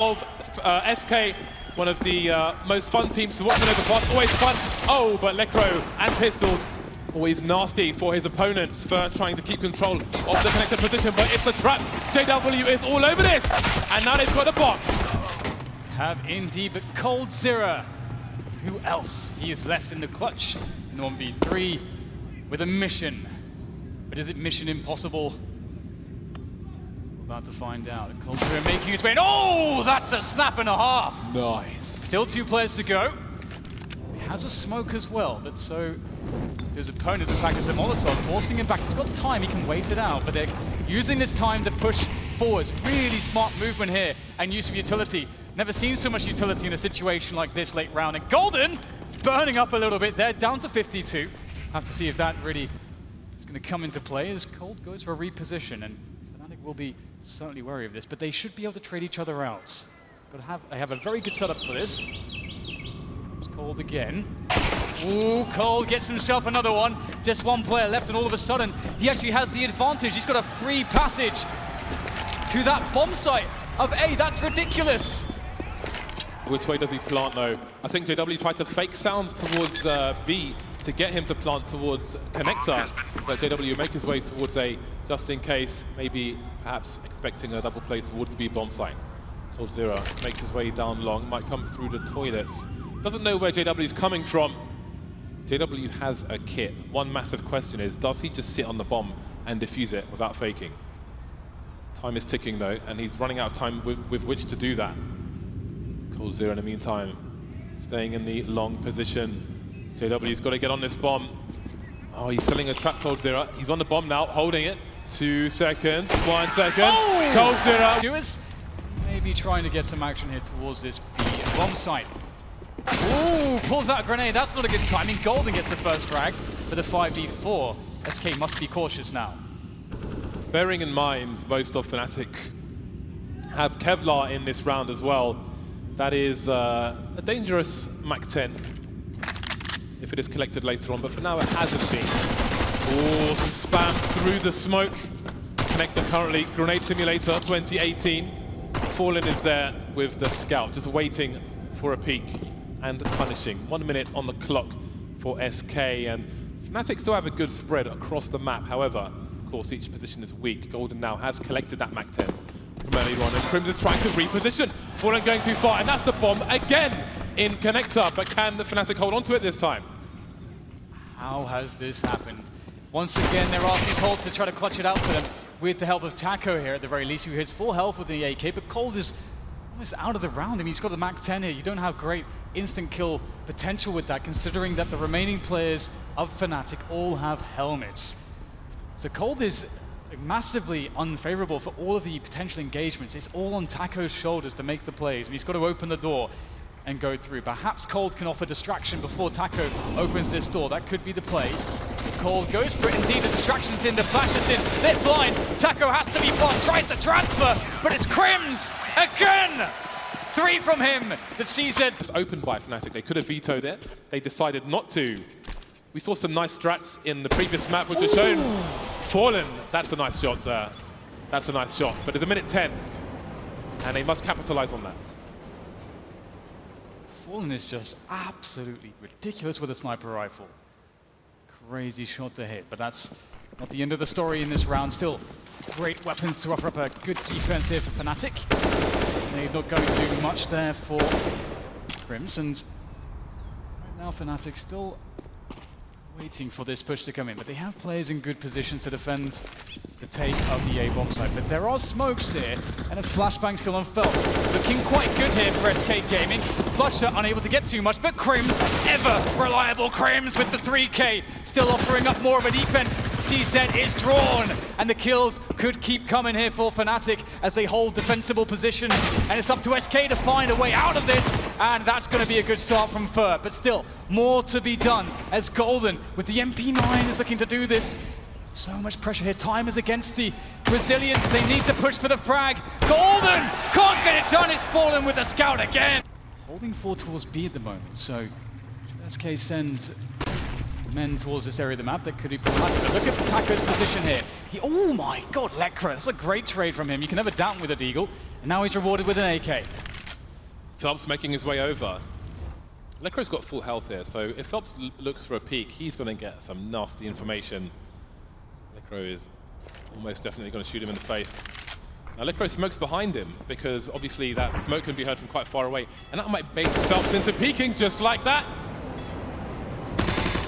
of SK, one of the most fun teams to watch in Overpass. Always fun. Oh, but Lecro and Pistols always nasty for his opponents for trying to keep control of the connected position. But it's a trap. JW is all over this, and now they've got a box. Have indeed, but coldzera. Who else? He is left in the clutch in 1v3 with a mission. But is it mission impossible? About to find out. coldzera making his way in. Oh, that's a snap and a half. Nice. Still 2 players to go. He has a smoke as well, but so his opponents in fact is a Molotov, forcing him back. He's got time, he can wait it out, but they're using this time to push forwards. Really smart movement here and use of utility. Never seen so much utility in a situation like this late round. And Golden is burning up a little bit. They're down to 52. Have to see if that really is going to come into play as Cold goes for a reposition. And Fnatic will be certainly wary of this, but they should be able to trade each other out. They have a very good setup for this. It's Cold again. Ooh, Cold gets himself another one. Just one player left, and all of a sudden, he actually has the advantage. He's got a free passage to that bomb site of A. That's ridiculous. Which way does he plant though? I think JW tried to fake sounds towards B to get him to plant towards connector, but JW make his way towards A just in case, maybe perhaps expecting a double play towards the B bomb site. coldzera makes his way down long, might come through the toilets. Doesn't know where JW is coming from. JW has a kit. One massive question is, does he just sit on the bomb and defuse it without faking? Time is ticking though, and he's running out of time with which to do that. coldzera in the meantime, staying in the long position. JW's got to get on this bomb. Oh, he's selling a trap, coldzera. He's on the bomb now, holding it. 2 seconds, 1 second. Oh! coldzera. Doers maybe trying to get some action here towards this B bomb site. Ooh, pulls out a grenade. That's not a good timing. Golden gets the first frag for the 5v4. SK must be cautious now. Bearing in mind, most of Fnatic have Kevlar in this round as well. That is a dangerous Mac-10 if it is collected later on, but for now it hasn't been. Oh, some spam through the smoke. Connector currently, Grenade Simulator 2018. Fallen is there with the scout, just waiting for a peek and punishing. 1 minute on the clock for SK, and Fnatic still have a good spread across the map. However, of course, each position is weak. Golden now has collected that Mac-10 from earlier on, and Crims is trying to reposition. Fallen going too far, and that's the bomb again in connector, but can the Fnatic hold on to it this time? How has this happened? Once again, they're asking Cold to try to clutch it out for them with the help of Taco here at the very least, who has full health with the AK, but Cold is almost out of the round. I mean, he's got the Mac-10 here. You don't have great instant kill potential with that, considering that the remaining players of Fnatic all have helmets. So Cold is massively unfavorable for all of the potential engagements. It's all on Taco's shoulders to make the plays, and he's got to open the door and go through. Perhaps Cold can offer distraction before Taco opens this door. That could be the play. Cold goes for it indeed. The distraction's in, the flash is in. They're blind. Taco has to be fast, tries to transfer, but it's Crims again! 3 from him. The CZ was opened by Fnatic. They could have vetoed it. They decided not to. We saw some nice strats in the previous map, which was shown. Fallen, that's a nice shot, sir. That's a nice shot. But there's a minute 10, and they must capitalize on that. Fallen is just absolutely ridiculous with a sniper rifle. Crazy shot to hit, but that's not the end of the story in this round. Still, great weapons to offer up a good defense here for Fnatic. They're not going to do much there for Crims, and right now Fnatic still waiting for this push to come in, but they have players in good positions to defend the take of the A bomb site. But there are smokes here, and a flashbang still unfelt. Looking quite good here for SK Gaming. Flusher unable to get too much, but Crims, ever reliable Crims with the 3K, still offering up more of a defense. CZ is drawn, and the kills could keep coming here for Fnatic as they hold defensible positions. And it's up to SK to find a way out of this, and that's going to be a good start from Fur. But still, more to be done as Golden with the MP9 is looking to do this. So much pressure here. Time is against the Brazilians. They need to push for the frag. Golden can't get it done. It's Fallen with the scout again. Holding 4 towards B at the moment, so SK sends men towards this area of the map that could be problematic. But look at Taco's position here. Oh my god, Lekra, that's a great trade from him. You can never doubt with a Deagle. And now he's rewarded with an AK. Phelps making his way over. Lekra's got full health here, so if Phelps looks for a peek, he's going to get some nasty information. Lekra is almost definitely going to shoot him in the face. Now Lekra smokes behind him, because obviously that smoke can be heard from quite far away, and that might bait Phelps into peeking just like that.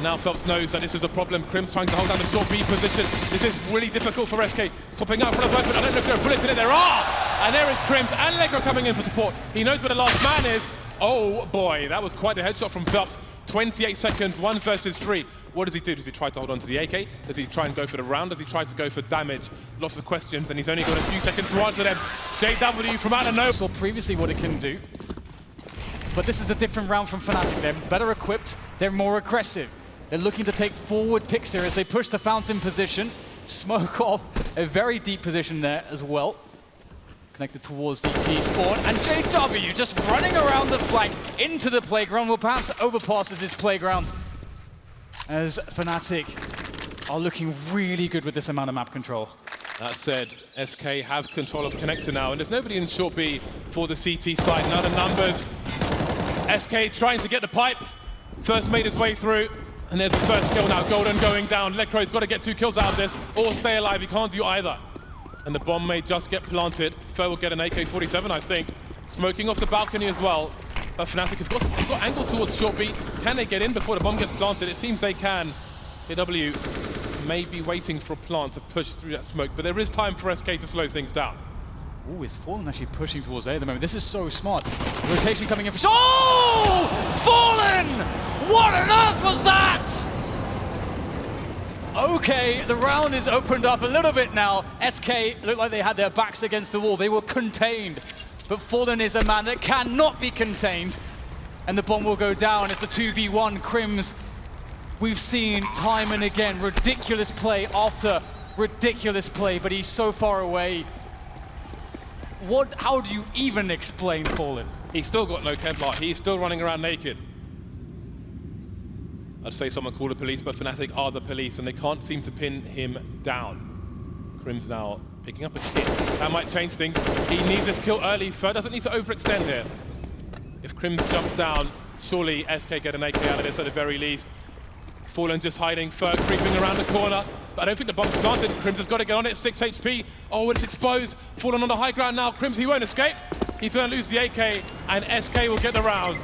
Now Phelps knows that this is a problem. Crim's trying to hold down the short B position. This is really difficult for SK. Swapping out in front of Weapon. I don't know if there are bullets in it. There are! And there is Crims and Lekra coming in for support. He knows where the last man is. Oh boy, that was quite a headshot from Phelps. 28 seconds, 1 versus 3. What does he do? Does he try to hold on to the AK? Does he try and go for the round? Does he try to go for damage? Lots of questions, and he's only got a few seconds to answer them. JW from out of nowhere. Saw previously what it can do, but this is a different round from Fnatic. They're better equipped, they're more aggressive. They're looking to take forward picks here as they push the fountain position, smoke off a very deep position there as well. Connected towards the T-spawn, and JW just running around the flank into the playground, well perhaps overpasses his playground, as Fnatic are looking really good with this amount of map control. That said, SK have control of Connector now, and there's nobody in short B for the CT side. None of numbers. SK trying to get the pipe. First made his way through, and there's the first kill now. Golden going down. Lekra's got to get 2 kills out of this, or stay alive. He can't do either. And the bomb may just get planted. Fer will get an AK-47, I think. Smoking off the balcony as well. But Fnatic have got angles towards short B. Can they get in before the bomb gets planted? It seems they can. JW may be waiting for a plant to push through that smoke, but there is time for SK to slow things down. Ooh, is Fallen actually pushing towards A at the moment? This is so smart. Rotation coming in for... Oh! Fallen! What on earth was that? Okay, the round is opened up a little bit now. SK looked like they had their backs against the wall. They were contained. But Fallen is a man that cannot be contained. And the bomb will go down. It's a 2v1. Crims, we've seen time and again ridiculous play after ridiculous play, but he's so far away. How do you even explain Fallen? He's still got no Kevlar. He's still running around naked. I'd say someone call the police, but Fnatic are the police, and they can't seem to pin him down. Crim's now picking up a kit. That might change things. He needs this kill early. Fer doesn't need to overextend here. If Crims jumps down, surely SK get an AK out of this at the very least. Fallen just hiding, Fer creeping around the corner. But I don't think the bomb's planted. Crims has got to get on it, 6 HP. Oh, it's exposed. Fallen on the high ground now. Crims, he won't escape. He's going to lose the AK, and SK will get the round.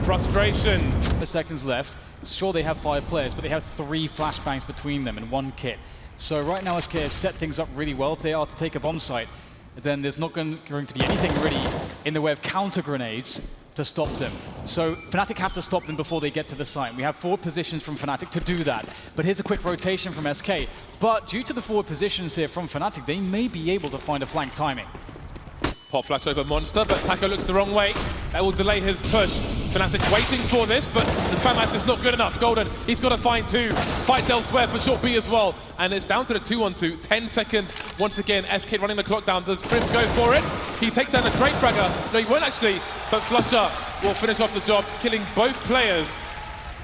Frustration. Seconds left. Sure, they have 5 players, but they have 3 flashbangs between them and 1 kit. So right now, SK have set things up really well. If they are to take a bomb site, then there's not going to be anything really in the way of counter grenades to stop them. So Fnatic have to stop them before they get to the site. We have 4 positions from Fnatic to do that. But here's a quick rotation from SK. But due to the forward positions here from Fnatic, they may be able to find a flank timing. Pop flash over Monster, but Taco looks the wrong way. That will delay his push. Fnatic waiting for this, but the FAMAS is not good enough. Golden, he's got to find 2. Fights elsewhere for short B as well. And it's down to the 2-on-2. 10 seconds. Once again, SK running the clock down. Does Crims go for it? He takes down the Drake Fragger. No, he won't actually, but Flusher will finish off the job, killing both players,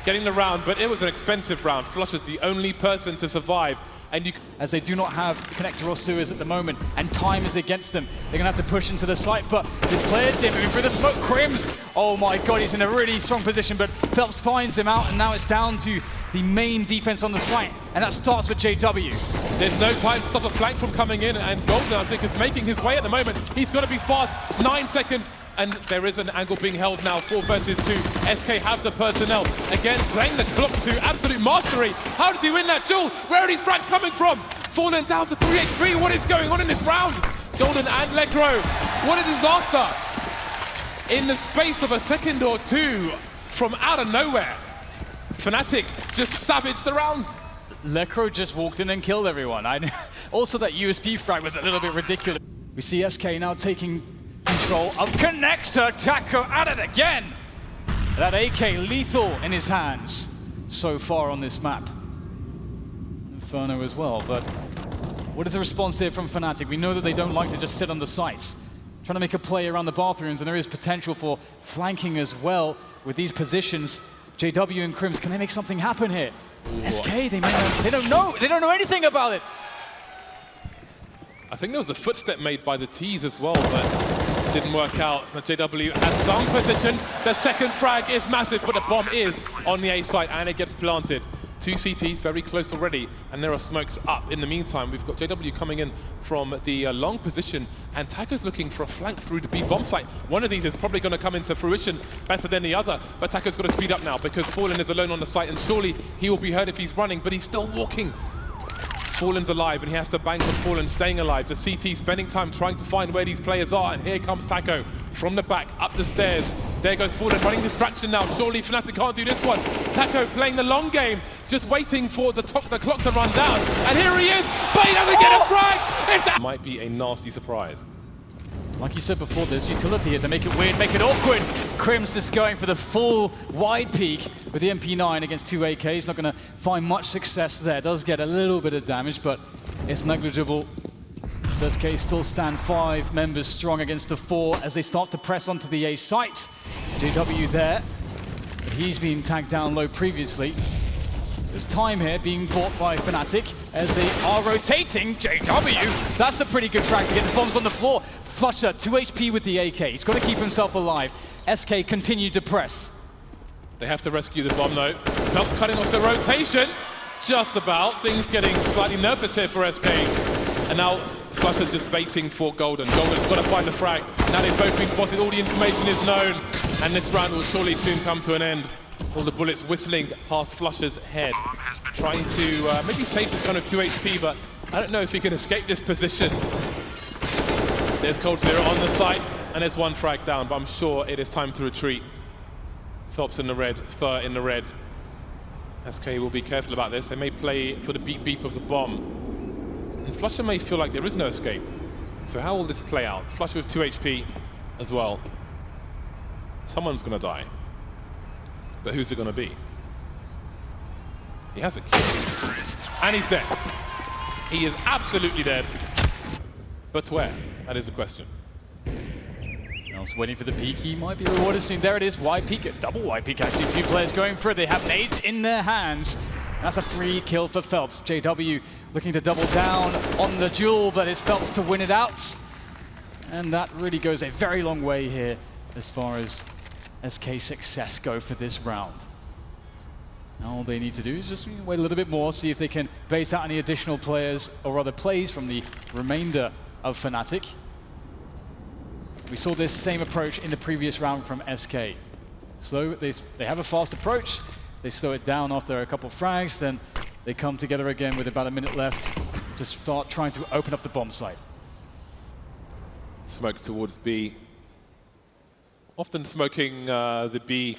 getting the round. But it was an expensive round. Flusher's the only person to survive. And as they do not have connector or sewers at the moment, and time is against them, they're going to have to push into the site, but there's players here moving through the smoke. Crims, oh my god, he's in a really strong position, but Phelps finds him out, and now it's down to the main defense on the site, and that starts with JW. There's no time to stop a flank from coming in, and Golden, I think, is making his way at the moment. He's got to be fast, 9 seconds, and there is an angle being held now, 4 versus 2. SK have the personnel. Again, playing the clock to absolute mastery. How does he win that duel? Where are these frags coming from? Fallen down to 3 HP. What is going on in this round? Golden and Lekra. What a disaster. In the space of a second or 2 from out of nowhere, Fnatic just savaged the round. Lekra just walked in and killed everyone. Also, that USP frag was a little bit ridiculous. We see SK now taking control of Connector. Taco at it again. That AK lethal in his hands so far on this map. Inferno as well, but what is the response here from Fnatic? We know that they don't like to just sit on the sites, trying to make a play around the bathrooms, and there is potential for flanking as well with these positions. JW and Crims, can they make something happen here? Ooh. SK, they don't know anything about it. I think there was a footstep made by the T's as well, but didn't work out. The JW has some position. The second frag is massive, but the bomb is on the A side and it gets planted. 2 CTs very close already, and there are smokes up. In the meantime, we've got JW coming in from the long position, and Taco's looking for a flank through the B bomb site. One of these is probably going to come into fruition better than the other, but Taco's got to speed up now because Fallen is alone on the site, and surely he will be hurt if he's running, but he's still walking. Fallen's alive, and he has to bank on Fallen staying alive. The CT spending time trying to find where these players are, and here comes Taco from the back, up the stairs. There goes Fallen, running distraction now. Surely Fnatic can't do this one. Taco playing the long game, just waiting for the clock to run down. And here he is, but he doesn't get a frag! It might be a nasty surprise. Like you said before, there's utility here to make it weird, make it awkward. Crims just going for the full wide peek with the MP9 against 2 AKs. Not going to find much success there. Does get a little bit of damage, but it's negligible. SK still stand 5 members strong against the 4 as they start to press onto the A site. JW there, but he's been tagged down low previously. There's time here being bought by Fnatic as they are rotating. JW, that's a pretty good frag to get the bombs on the floor. Flusher, 2 HP with the AK. He's got to keep himself alive. SK continue to press. They have to rescue the bomb though. Phelps cutting off the rotation. Just about. Things getting slightly nervous here for SK. And now Flusher's just baiting for Golden. Golden's got to find the frag. Now they've both been spotted. All the information is known. And this round will surely soon come to an end. All the bullets whistling past Flusher's head. Trying to maybe save this kind of 2 HP, but I don't know if he can escape this position. There's coldzera on the site, and there's 1 frag down, but I'm sure it is time to retreat. Phelps in the red, Fur in the red. SK will be careful about this. They may play for the beep of the bomb. And Flusher may feel like there is no escape. So how will this play out? Flusher with 2 HP as well. Someone's going to die. But who's it going to be? He has a kill. And he's dead. He is absolutely dead. But where? That is the question. Else waiting for the peek. He might be rewarded soon. There it is. Wide peek. Double wide peek, actually. 2 players going for it. They have nades in their hands. That's a free kill for Phelps. JW looking to double down on the duel, but it's Phelps to win it out. And that really goes a very long way here as far as SK success go for this round. Now all they need to do is just wait a little bit more, see if they can bait out any additional players, or rather plays from the remainder of Fnatic. We saw this same approach in the previous round from SK. They have a fast approach, they slow it down after a couple of frags, then they come together again with about a minute left to start trying to open up the bomb site. Smoke towards B. Often smoking the B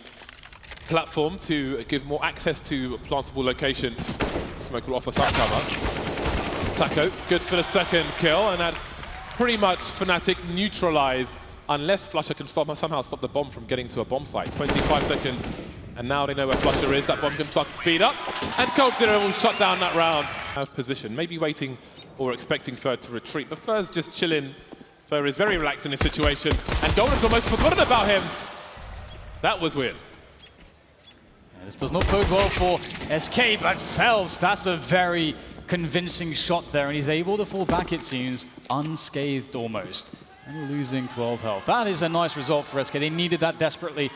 platform to give more access to plantable locations. Smoke will offer some cover. Taco, good for the second kill, and that's pretty much Fnatic neutralized, unless Flusher can somehow stop the bomb from getting to a bomb site. 25 seconds, and now they know where Flusher is. That bomb can start to speed up, and coldzera will shut down that round. Out of position, maybe waiting or expecting Fur to retreat, but Fur's just chilling. Fur is very relaxed in this situation, and Golden's almost forgotten about him. That was weird. This does not bode well for SK, but Phelps, that's a very convincing shot there, and he's able to fall back, it seems, unscathed almost. And losing 12 health. That is a nice result for SK. They needed that desperately.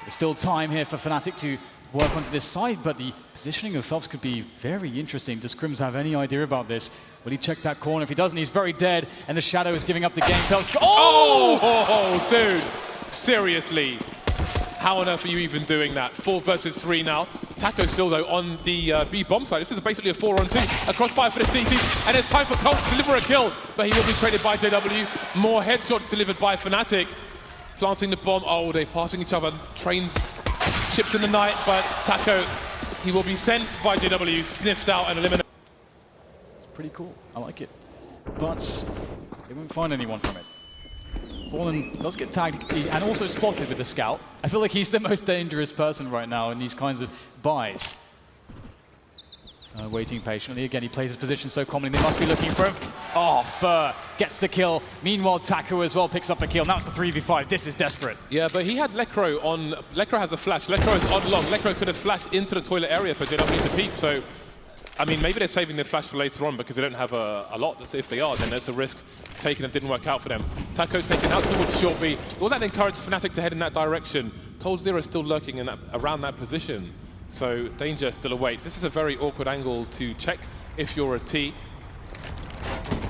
There's still time here for Fnatic to work onto this site, but the positioning of Phelps could be very interesting. Does Crims have any idea about this? Will he check that corner? If he doesn't, he's very dead, and the Shadow is giving up the game. Phelps, oh, dude, seriously. How on earth are you even doing that? 4 versus 3 now. Taco still, though, on the B bomb side. This is basically a 4-on-2. Across 5 for the CT. And it's time for Colt to deliver a kill. But he will be traded by JW. More headshots delivered by Fnatic. Planting the bomb. Oh, they're passing each other. Trains, ships in the night. But Taco, he will be sensed by JW, sniffed out and eliminated. It's pretty cool. I like it. But they won't find anyone from it. Fallen does get tagged and also spotted with the scout. I feel like he's the most dangerous person right now in these kinds of buys. Waiting patiently. Again, he plays his position so commonly. They must be looking for him. Oh, Fur gets the kill. Meanwhile, Taco as well picks up a kill. Now it's the 3v5. This is desperate. Yeah, but he had Lekro on. Lekro has a flash. Lekro is on long. Lekro could have flashed into the toilet area for JW to peek. So, I mean, maybe they're saving their flash for later on because they don't have a lot. If they are, then there's a risk taken and didn't work out for them. Taco's taken out towards short B. All that encouraged Fnatic to head in that direction. coldzera is still lurking in around that position. So danger still awaits. This is a very awkward angle to check if you're a T.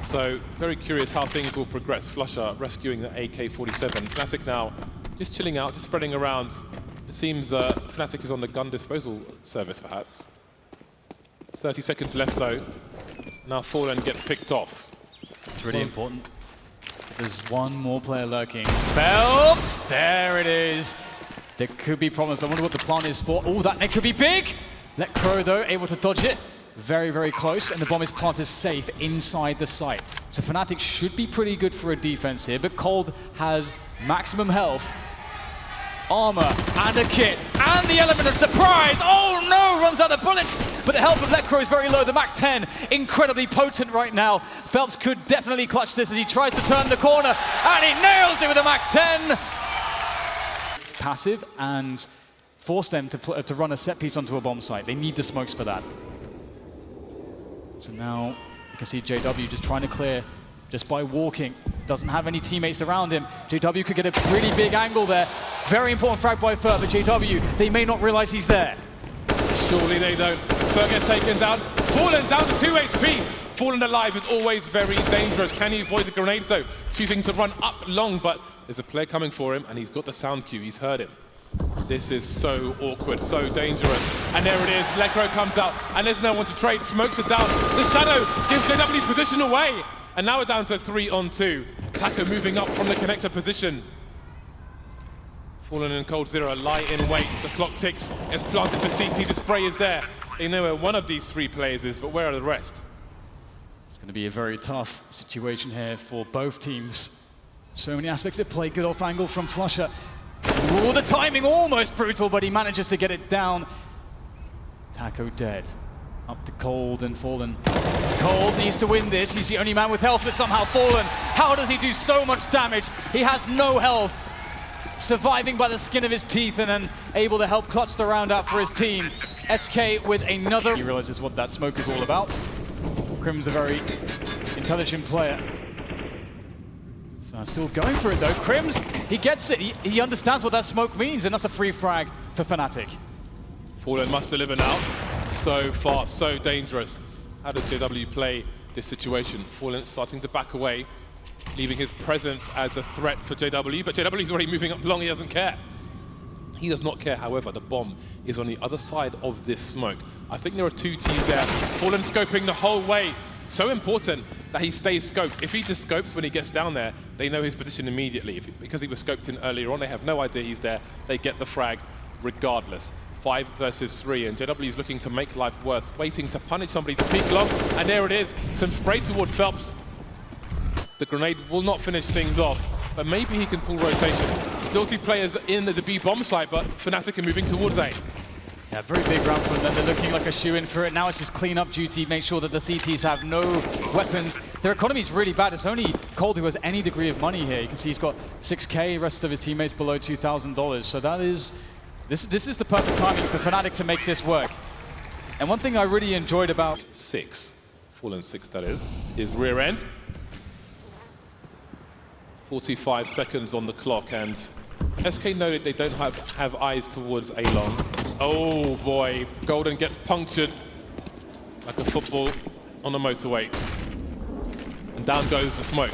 So very curious how things will progress. Flusher rescuing the AK-47. Fnatic now just chilling out, just spreading around. It seems Fnatic is on the gun disposal service, perhaps. 30 seconds left, though. Now Fallen gets picked off. It's really important. There's one more player lurking. Phelps! There it is. There could be problems. I wonder what the plan is for. Oh, that net could be big! Lekro, though, able to dodge it. Very, very close, and the bomb is planted safe inside the site. So Fnatic should be pretty good for a defense here, but Cold has maximum health, armor, and a kit, and the element of surprise! Oh no, runs out of bullets! But the health of Lekro is very low. The Mach-10, incredibly potent right now. Phelps could definitely clutch this as he tries to turn the corner, and he nails it with a Mach-10! It's passive, and force them to run a set piece onto a bomb site. They need the smokes for that. So now you can see JW just trying to clear just by walking. Doesn't have any teammates around him. JW could get a pretty big angle there. Very important frag by Fur, but JW, they may not realize he's there. Surely they don't. Fur gets taken down. Fallen down to 2 HP. Fallen alive is always very dangerous. Can he avoid the grenades though? Choosing to run up long, but there's a player coming for him and he's got the sound cue. He's heard him. This is so awkward, so dangerous. And there it is, Lekro comes out, and there's no one to trade. Smokes it down. The Shadow gives JW's position away. And now we're down to 3-on-2. Taco moving up from the connector position. Fallen and coldzera lie in wait. The clock ticks. It's planted for CT. The spray is there. They know where one of these 3 players is, but where are the rest? It's going to be a very tough situation here for both teams. So many aspects at play. Good off angle from Flusher. Oh, the timing almost brutal, but he manages to get it down. Taco dead. Up to Cold and Fallen. Cold needs to win this. He's the only man with health, but somehow Fallen. How does he do so much damage? He has no health. Surviving by the skin of his teeth and then able to help clutch the round out for his team. SK with another. He realizes what that smoke is all about. Crim's a very intelligent player. Still going for it though. Crims, he gets it. He understands what that smoke means, and that's a free frag for Fnatic. Fallen must deliver now. So far, so dangerous. How does JW play this situation? Fallen starting to back away, leaving his presence as a threat for JW, but JW is already moving up long, he doesn't care. He does not care, however, the bomb is on the other side of this smoke. I think there are 2 Ts there. Fallen scoping the whole way. So important that he stays scoped. If he just scopes when he gets down there, they know his position immediately. Because he was scoped in earlier on, they have no idea he's there. They get the frag regardless. 5 versus 3, and JW is looking to make life worse, waiting to punish somebody to peek long, and there it is. Some spray towards Phelps. The grenade will not finish things off, but maybe he can pull rotation. Still 2 players in the B bomb site, but Fnatic are moving towards A. Yeah, very big round for them. They're looking like a shoe-in for it. Now it's just clean up duty, make sure that the CTs have no weapons. Their economy is really bad. It's only Cold who has any degree of money here. You can see he's got 6K, rest of his teammates below $2,000. So that is, this is the perfect timing for Fnatic to make this work. And one thing I really enjoyed about 6, Fallen 6 that is, his rear end. 45 seconds on the clock, and SK know that they don't have eyes towards A long. Oh boy, Golden gets punctured like a football on the motorway. And down goes the smoke.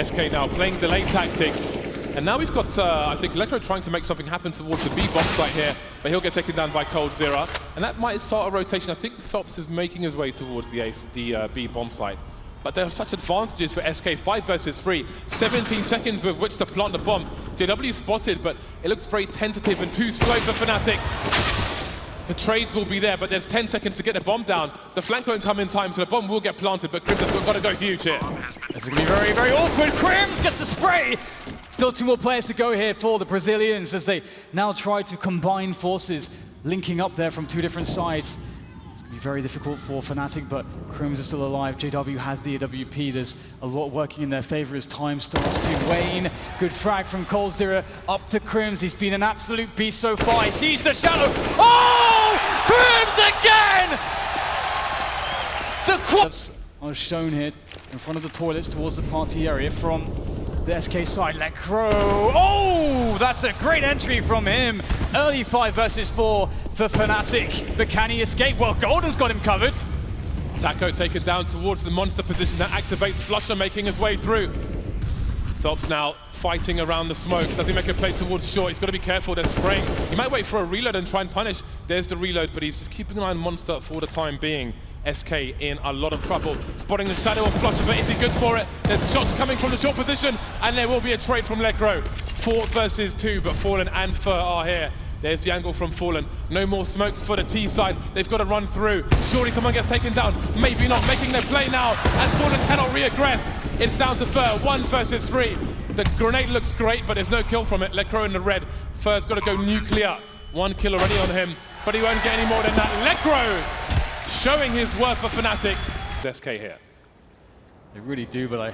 SK now playing delay tactics. And now we've got, I think, Lekro trying to make something happen towards the B bomb site here, but he'll get taken down by coldzera. And that might start a rotation. I think Phelps is making his way towards the B bomb site. But there are such advantages for SK, 5 versus 3, 17 seconds with which to plant the bomb. JW spotted, but it looks very tentative and too slow for Fnatic. The trades will be there, but there's 10 seconds to get the bomb down. The flank won't come in time, so the bomb will get planted, but Crims has got to go huge here. This is going to be very, very awkward. Crims gets the spray! Still 2 more players to go here for the Brazilians as they now try to combine forces, linking up there from 2 different sides. It's going to be very difficult for Fnatic, but Crims is still alive. JW has the AWP. There's a lot working in their favor as time starts to wane. Good frag from coldzera up to Crims. He's been an absolute beast so far. He sees the shadow. Oh! Crims again! The quads are shown here in front of the toilets towards the party area from the SK side. Lecro. Oh! That's a great entry from him. Early 5 versus 4 for Fnatic. But can he escape? Well, Golden's got him covered. Taco taken down towards the monster position that activates Flusher, making his way through. Phelps now fighting around the smoke. Does he make a play towards short? He's got to be careful, they're spraying. He might wait for a reload and try and punish. There's the reload, but he's just keeping an eye on monster for the time being. SK in a lot of trouble. Spotting the shadow of Flusher, but is he good for it? There's shots coming from the short position, and there will be a trade from Lecro. 4 versus 2, but Fallen and Fur are here. There's the angle from Fallen. No more smokes for the T side. They've got to run through. Surely someone gets taken down. Maybe not. Making their play now. And Fallen cannot re-aggress. It's down to Fur. 1 versus 3. The grenade looks great, but there's no kill from it. Lecro in the red. Fur's got to go nuclear. 1 kill already on him, but he won't get any more than that. Lecro showing his worth for Fnatic. SK here. They really do, but I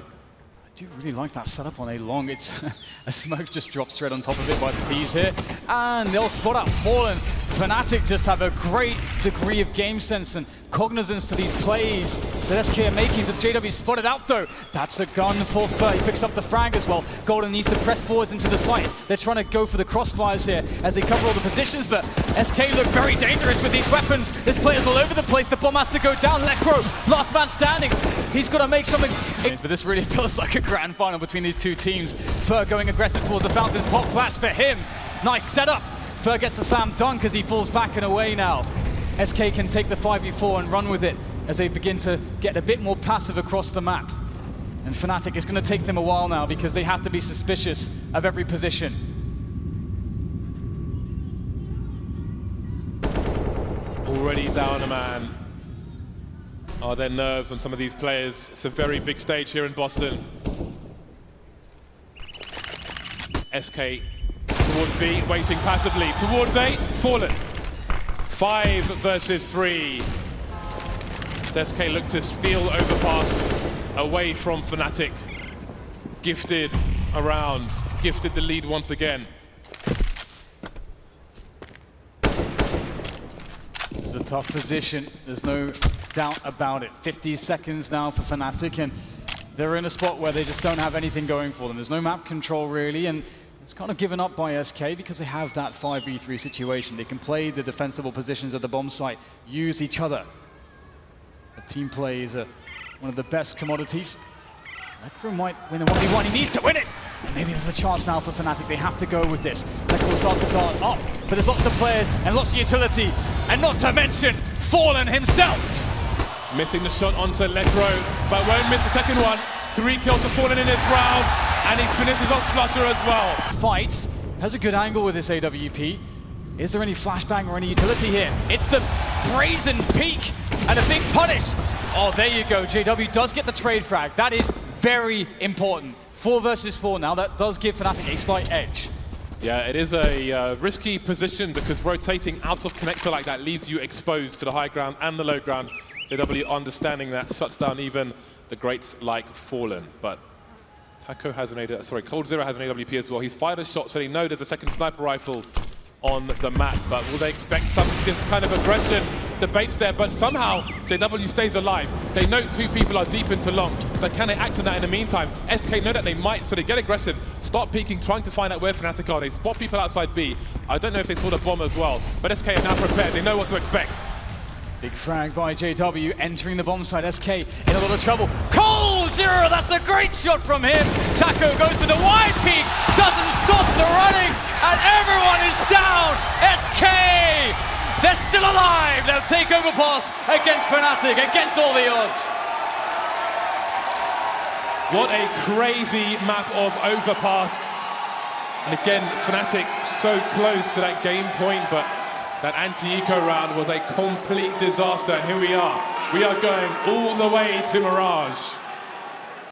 do really like that setup on A long. It's a smoke just drops straight on top of it by the T's here. And they'll spot out Fallen. Fnatic just have a great degree of game sense and cognizance to these plays that SK are making. Does JW spot it out though? That's a gun for Fur. He picks up the frag as well. Golden needs to press forwards into the site. They're trying to go for the crossfires here as they cover all the positions, but SK look very dangerous with these weapons. There's players all over the place. The bomb has to go down. Lecro, last man standing. He's got to make something. But this really feels like a grand final between these two teams. Fur going aggressive towards the fountain. Pop flash for him. Nice setup. Fur gets the slam dunk as he falls back and away now. SK can take the 5v4 and run with it as they begin to get a bit more passive across the map. And Fnatic, it's going to take them a while now because they have to be suspicious of every position. Already down a man. Are there nerves on some of these players? It's a very big stage here in Boston. SK towards B, waiting passively. Towards A, Fallen. 5 versus 3. SK look to steal overpass away from Fnatic. Gifted around, gifted the lead once again. It's a tough position, there's no doubt about it. 50 seconds now for Fnatic, and they're in a spot where they just don't have anything going for them. There's no map control really, and it's kind of given up by SK because they have that 5v3 situation. They can play the defensible positions at the bomb site, use each other. The team play is one of the best commodities. Lecro might win a 1v1, he needs to win it! And maybe there's a chance now for Fnatic, they have to go with this. Lecro will start to guard up, but there's lots of players and lots of utility, and not to mention Fallen himself! Missing the shot onto Lecro, but won't miss the second one. 3 kills for Fallen in this round, and he finishes off Flusher as well. Fights, has a good angle with this AWP. Is there any flashbang or any utility here? It's the brazen peak and a big punish. Oh, there you go. JW does get the trade frag. That is very important. 4 versus 4 now. That does give Fnatic a slight edge. Yeah, it is a risky position because rotating out of connector like that leaves you exposed to the high ground and the low ground. JW understanding that shuts down even the greats like Fallen. But Taco has an coldzera has an AWP as well. He's fired a shot, so they know there's a second sniper rifle on the map. But will they expect this kind of aggression? Debates there, but somehow JW stays alive. They know 2 people are deep into long, but can they act on that in the meantime? SK know that they might, so they get aggressive, start peeking, trying to find out where Fnatic are. They spot people outside B. I don't know if they saw the bomb as well, but SK are now prepared. They know what to expect. Big frag by JW, entering the bomb site. SK in a lot of trouble. coldzera, that's a great shot from him. Taco goes for the wide peak, doesn't stop the running, and everyone is down. SK, they're still alive. They'll take overpass against Fnatic, against all the odds. What a crazy map of overpass. And again, Fnatic so close to that game point, but that anti-eco round was a complete disaster, and here we are. We are going all the way to Mirage.